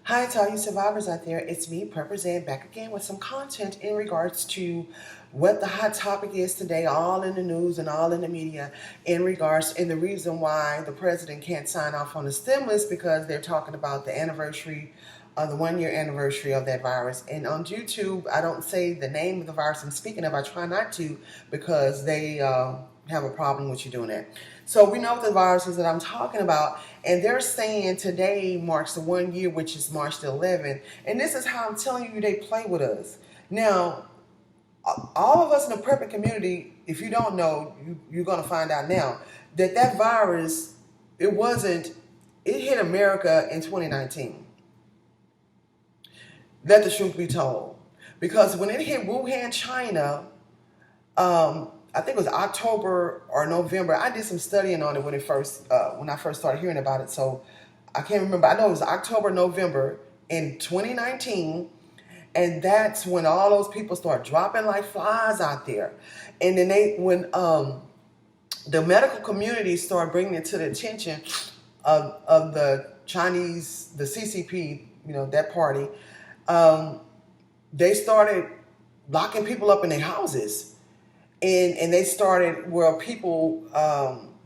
Hi to all you survivors out there. It's me, Purple Zan, back again with some content in regards to what the hot topic is today, all in the news and all in the media, and the reason why the president can't sign off on the stimulus because they're talking about the anniversary, the 1 year anniversary of that virus. And on YouTube, I don't say the name of the virus I'm speaking of. I try not to because they have a problem with you doing that. So we know the viruses that I'm talking about, and they're saying today marks the 1 year, which is March the 11th. And this is how I'm telling you they play with us. Now, all of us in the prepping community, if you don't know, you're going to find out now that virus, it hit America in 2019. Let the truth be told. Because when it hit Wuhan, China, I think it was October or November. I did some studying on it when I first started hearing about it. So I can't remember. I know it was October, November in 2019, and that's when all those people start dropping like flies out there. And then when the medical community started bringing it to the attention of the Chinese, the CCP, that party, they started locking people up in their houses. And they started where people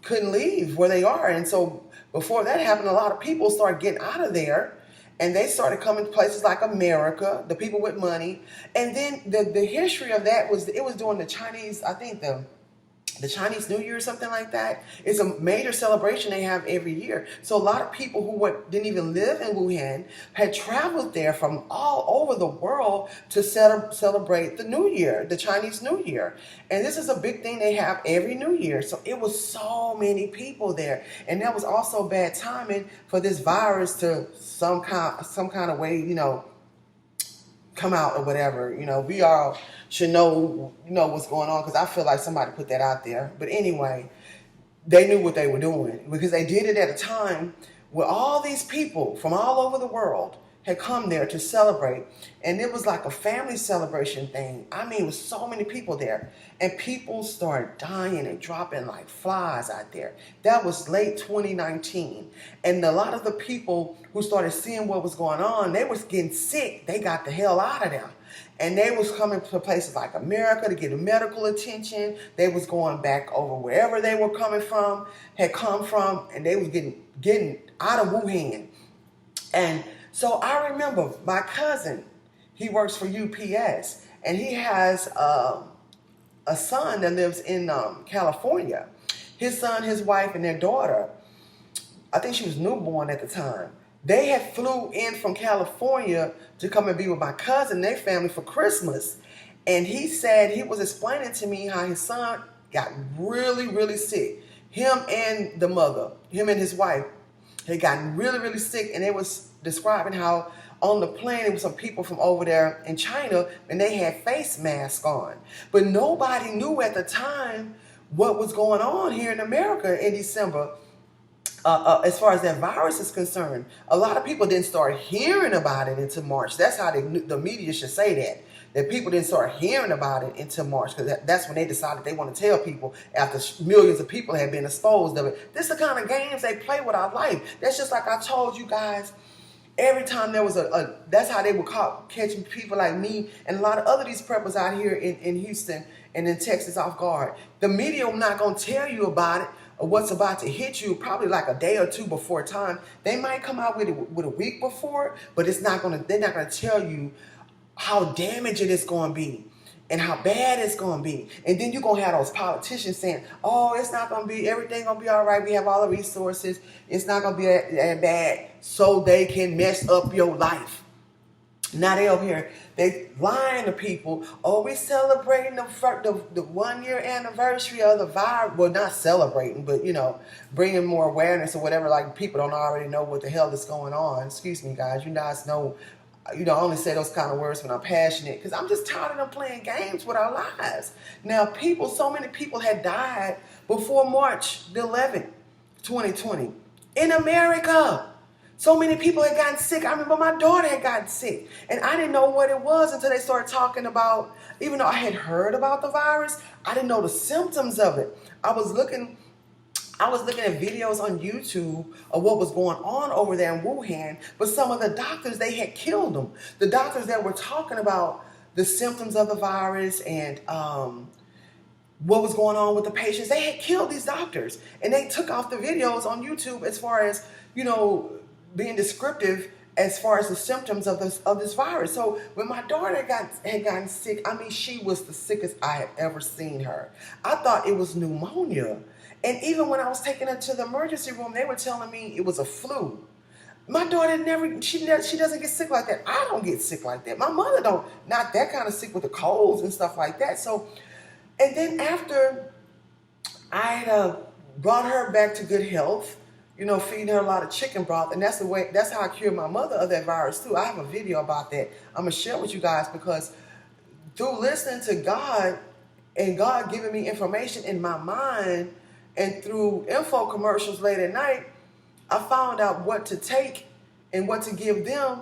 couldn't leave where they are. And so before that happened, a lot of people started getting out of there. And they started coming to places like America, the people with money. And then the history of that was, it was during the Chinese, I think the Chinese New Year or something like that. It's a major celebration they have every year. So a lot of people who didn't even live in Wuhan had traveled there from all over the world to celebrate the New Year, the Chinese New Year. And this is a big thing they have every New Year. So it was so many people there. And that was also bad timing for this virus to some kind of way, come out or whatever. We all should know, what's going on, because I feel like somebody put that out there. But anyway, they knew what they were doing because they did it at a time where all these people from all over the world had come there to celebrate. And it was like a family celebration thing. I mean, it was so many people there. And people started dying and dropping like flies out there. That was late 2019. And a lot of the people who started seeing what was going on, they was getting sick. They got the hell out of there. And they was coming to places like America to get medical attention. They was going back over wherever they were had come from, and they was getting out of Wuhan. And so I remember my cousin, he works for UPS, and he has a son that lives in California. His son, his wife, and their daughter, I think she was newborn at the time. They had flew in from California to come and be with my cousin and their family for Christmas. And he said, he was explaining to me how his son got really, really sick. Him and the mother, him and his wife, had gotten really, really sick. And they was describing how on the plane, there was some people from over there in China, and they had face masks on. But nobody knew at the time what was going on here in America in December. As far as that virus is concerned, a lot of people didn't start hearing about it until March. That's how the media should say that people didn't start hearing about it until March, because that's when they decided they want to tell people after millions of people had been exposed of it. This is the kind of games they play with our life. That's just like I told you guys. Every time there was that's how they would catching people like me and a lot of other these preppers out here in Houston and in Texas off guard. The media are not going to tell you about it or what's about to hit you probably like a day or two before time. They might come out with it with a week before, but they're not going to tell you how damaging it's going to be and how bad it's going to be. And then you're going to have those politicians saying, oh, it's not going to be, everything going to be all right. We have all the resources. It's not going to be that bad, so they can mess up your life. Now they over here, they lying to people. Oh, we celebrating the 1 year anniversary of the virus. Well, not celebrating, but bringing more awareness or whatever. Like people don't already know what the hell is going on. Excuse me, guys. You guys know. I only say those kind of words when I'm passionate, because I'm just tired of them playing games with our lives. Now, so many people had died before March the 11th, 2020, in America. So many people had gotten sick. I remember my daughter had gotten sick, and I didn't know what it was until they started talking about, even though I had heard about the virus, I didn't know the symptoms of it. I was looking I was looking at videos on YouTube of what was going on over there in Wuhan, but some of the doctors, they had killed them. The doctors that were talking about the symptoms of the virus and what was going on with the patients, they had killed these doctors. And they took off the videos on YouTube as far as, being descriptive as far as the symptoms of this virus. So when my daughter had gotten sick, I mean, she was the sickest I had ever seen her. I thought it was pneumonia. And even when I was taking her to the emergency room, they were telling me it was a flu. My daughter she doesn't get sick like that. I don't get sick like that. My mother not that kind of sick with the colds and stuff like that. So, and then after I had brought her back to good health, feeding her a lot of chicken broth, and that's how I cured my mother of that virus too. I have a video about that I'm gonna share with you guys, because through listening to God and God giving me information in my mind, and through info commercials late at night, I found out what to take and what to give them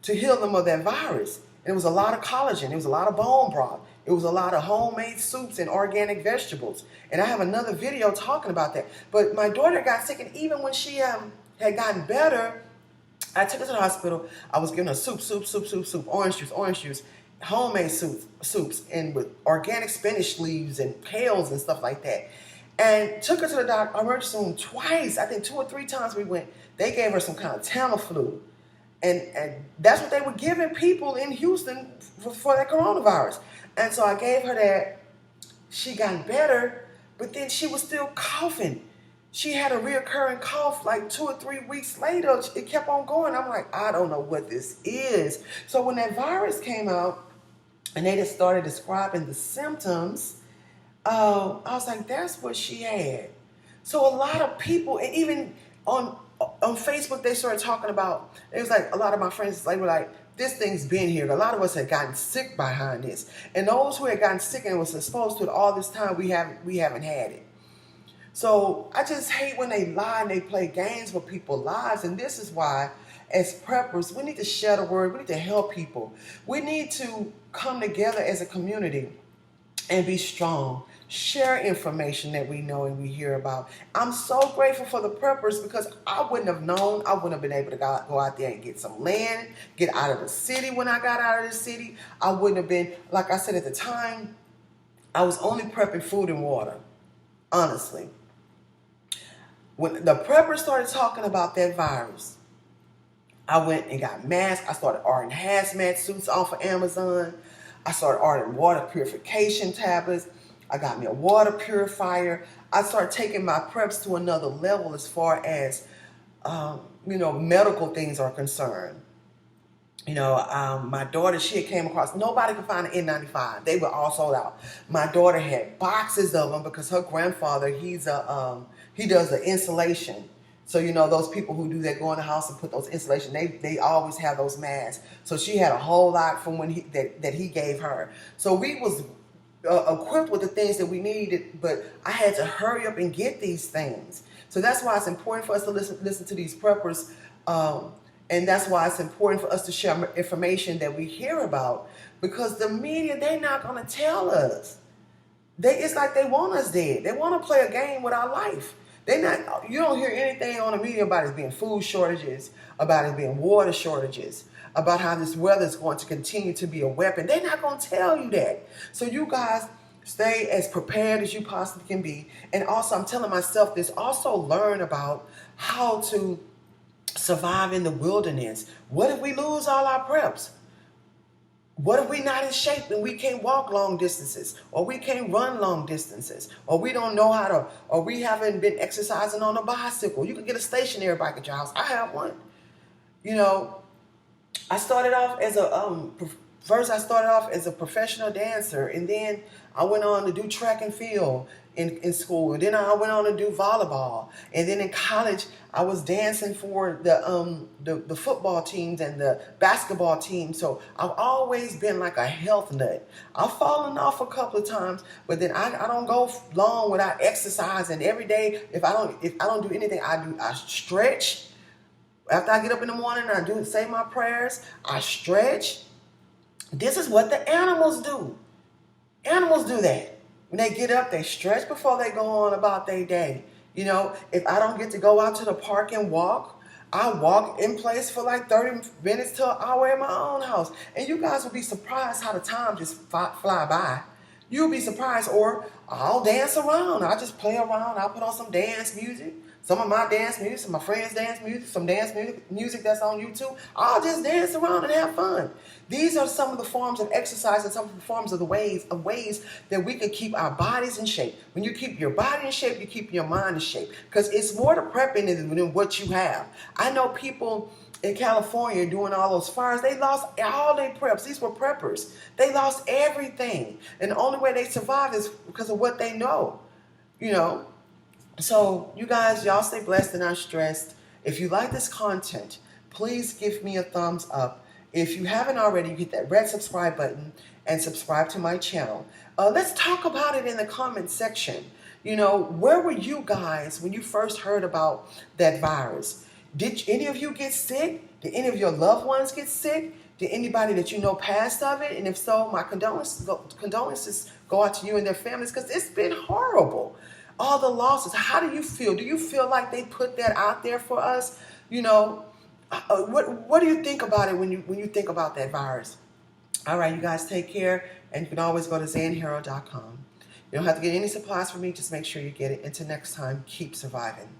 to heal them of that virus. And it was a lot of collagen. It was a lot of bone broth. It was a lot of homemade soups and organic vegetables. And I have another video talking about that. But my daughter got sick, and even when she had gotten better, I took her to the hospital. I was giving her soup, orange juice, homemade soups, and with organic spinach leaves and kales and stuff like that. And took her to the emergency room twice. I think 2 or 3 times we went. They gave her some kind of Tamiflu. And that's what they were giving people in Houston for that coronavirus. And so I gave her that. She got better, but then she was still coughing. She had a reoccurring cough like 2 or 3 weeks later. It kept on going. I'm like, I don't know what this is. So when that virus came out and they just started describing the symptoms, I was like, that's what she had. So a lot of people, and even on Facebook, they started talking about, it was like a lot of my friends, they were like, this thing's been here. A lot of us had gotten sick behind this. And those who had gotten sick and was exposed to it all this time, we haven't had it. So I just hate when they lie and they play games with people's lives. And this is why, as preppers, we need to share the word. We need to help people. We need to come together as a community and be strong. Share information that we know and we hear about. I'm so grateful for the preppers, because I wouldn't have known. I wouldn't have been able to go out there and get some land, get out of the city when I got out of the city. I wouldn't have been, like I said at the time, I was only prepping food and water, honestly. When the preppers started talking about that virus, I went and got masks. I started ordering hazmat suits off of Amazon. I started ordering water purification tablets. I got me a water purifier. I started taking my preps to another level as far as, medical things are concerned. My daughter, she had came across, nobody could find an N95. They were all sold out. My daughter had boxes of them because her grandfather, he does the insulation. So, those people who do that, go in the house and put those insulation, they always have those masks. So she had a whole lot from when that he gave her. So we was equipped with the things that we needed, but I had to hurry up and get these things. So that's why it's important for us to listen to these preppers, and that's why it's important for us to share information that we hear about, because the media, they're not going to tell us. It's like they want us dead. They want to play a game with our life. You don't hear anything on the media about it being food shortages, about it being water shortages, about how this weather is going to continue to be a weapon. They're not going to tell you that. So you guys stay as prepared as you possibly can be. And also, I'm telling myself this, also learn about how to survive in the wilderness. What if we lose all our preps? What if we're not in shape and we can't walk long distances, or we can't run long distances, or we don't know how to, or we haven't been exercising on a bicycle? You can get a stationary bike at your house. I have one. I started off as a professional dancer, and then I went on to do track and field in school, and then I went on to do volleyball, and then in college I was dancing for the football teams and the basketball teams. So I've always been like a health nut. I've fallen off a couple of times, but then I don't go long without exercising every day. If I don't do anything, I stretch. After I get up in the morning, I say my prayers. I stretch. This is what the animals do. Animals do that. When they get up, they stretch before they go on about their day. You know, if I don't get to go out to the park and walk, I walk in place for like 30 minutes to an hour in my own house. And you guys will be surprised how the time just fly by. You'll be surprised. Or I'll dance around. I'll just play around. I'll put on some dance music. Some of my dance music, some of my friends' dance music, some dance music that's on YouTube. I'll just dance around and have fun. These are some of the forms of exercise and some of the forms of the ways that we can keep our bodies in shape. When you keep your body in shape, you keep your mind in shape. Because it's more to prepping than what you have. I know people in California doing all those fires, they lost all their preps. These were preppers. They lost everything. And the only way they survived is because of what they know. You know? So you guys, y'all stay blessed and not stressed. If you like this content, please give me a thumbs up. If you haven't already, you hit that red subscribe button and subscribe to my channel. Let's talk about it in the comment section. You know, where were you guys when you first heard about that virus? Did any of you get sick? Did any of your loved ones get sick? Did anybody that you know passed of it? And if so, my condolences go out to you and their families, because it's been horrible. All the losses. How do you feel? Do you feel like they put that out there for us? You know, what do you think about it when you think about that virus? All right, you guys take care, and you can always go to zanhero.com. You don't have to get any supplies from me. Just make sure you get it. Until next time, keep surviving.